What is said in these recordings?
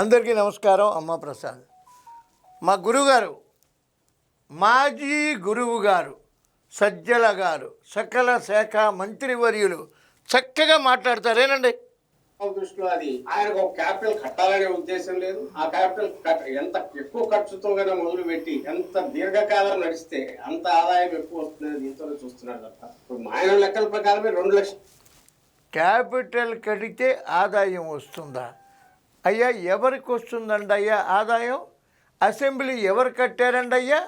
అందరికీ నమస్కారం. అమ్మ ప్రసాద్ మా గురువుగారు, మాజీ గురువు గారు, సజ్జల గారు, సకల శాఖ మంత్రివర్యులు చక్కగా మాట్లాడతారేనండి. దృష్టిలో అది ఆయనకు ఒక క్యాపిటల్ కట్టాలనే ఉద్దేశం లేదు. ఆ క్యాపిటల్ ఎంత ఎక్కువ ఖర్చుతో కనుక మొదలుపెట్టి ఎంత దీర్ఘకాలం నడిస్తే అంత ఆదాయం ఎక్కువ వస్తుందని దీంతో చూస్తున్నాడు తప్ప ఇప్పుడు ఆయన లెక్కల ప్రకారమే 2 లక్షలు క్యాపిటల్ కడితే ఆదాయం వస్తుందా? అయ్యా ఎవరికి వస్తుందండి అయ్యా ఆదాయం? అసెంబ్లీ ఎవరు కట్టారండి అయ్యా?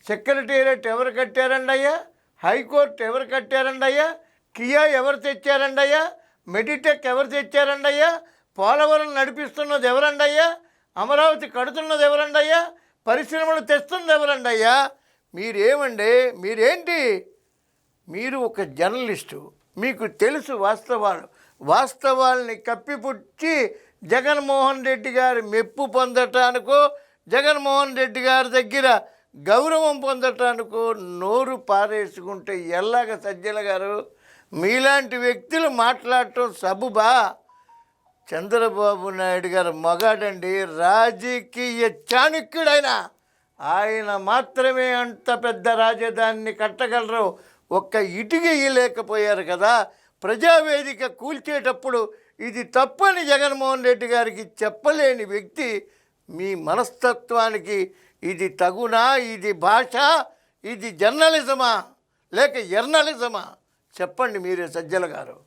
సెక్రటేరియట్ ఎవరు కట్టారండి అయ్యా? హైకోర్టు ఎవరు కట్టారండి అయ్యా? కియా ఎవరు తెచ్చారండి అయ్యా? మెడిటెక్ ఎవరు తెచ్చారండి అయ్యా? పోలవరం నడిపిస్తున్నది ఎవరండి అయ్యా? అమరావతి కడుతున్నది ఎవరండి అయ్యా? పరిశ్రమలు తెస్తున్నది ఎవరండి అయ్యా? మీరేమండి? మీరేంటి? మీరు ఒక జర్నలిస్టు, మీకు తెలుసు వాస్తవాల్ని కప్పిపుచ్చి జగన్మోహన్ రెడ్డి గారి మెప్పు పొందటానికో, జగన్మోహన్ రెడ్డి గారి దగ్గర గౌరవం పొందటానికో నోరు పారేసుకుంటే ఎలాగ సజ్జల గారు? మీలాంటి వ్యక్తులు మాట్లాడటం సబుబా? చంద్రబాబు నాయుడు గారు మగాడండి, రాజకీయ చాణక్యుడైన ఆయన మాత్రమే అంత పెద్ద రాజధానిని కట్టగలరు. ఒక్క ఇటుక ఇయ్యలేకపోయారు కదా. ప్రజావేదిక కూల్చేటప్పుడు ఇది తప్పని జగన్మోహన్ రెడ్డి గారికి చెప్పలేని వ్యక్తి మీ మనస్తత్వానికి ఇది తగునా? ఇది భాష? ఇది జర్నలిజమా లేక ఎర్నలిజమా? చెప్పండి మీరే సజ్జల గారు.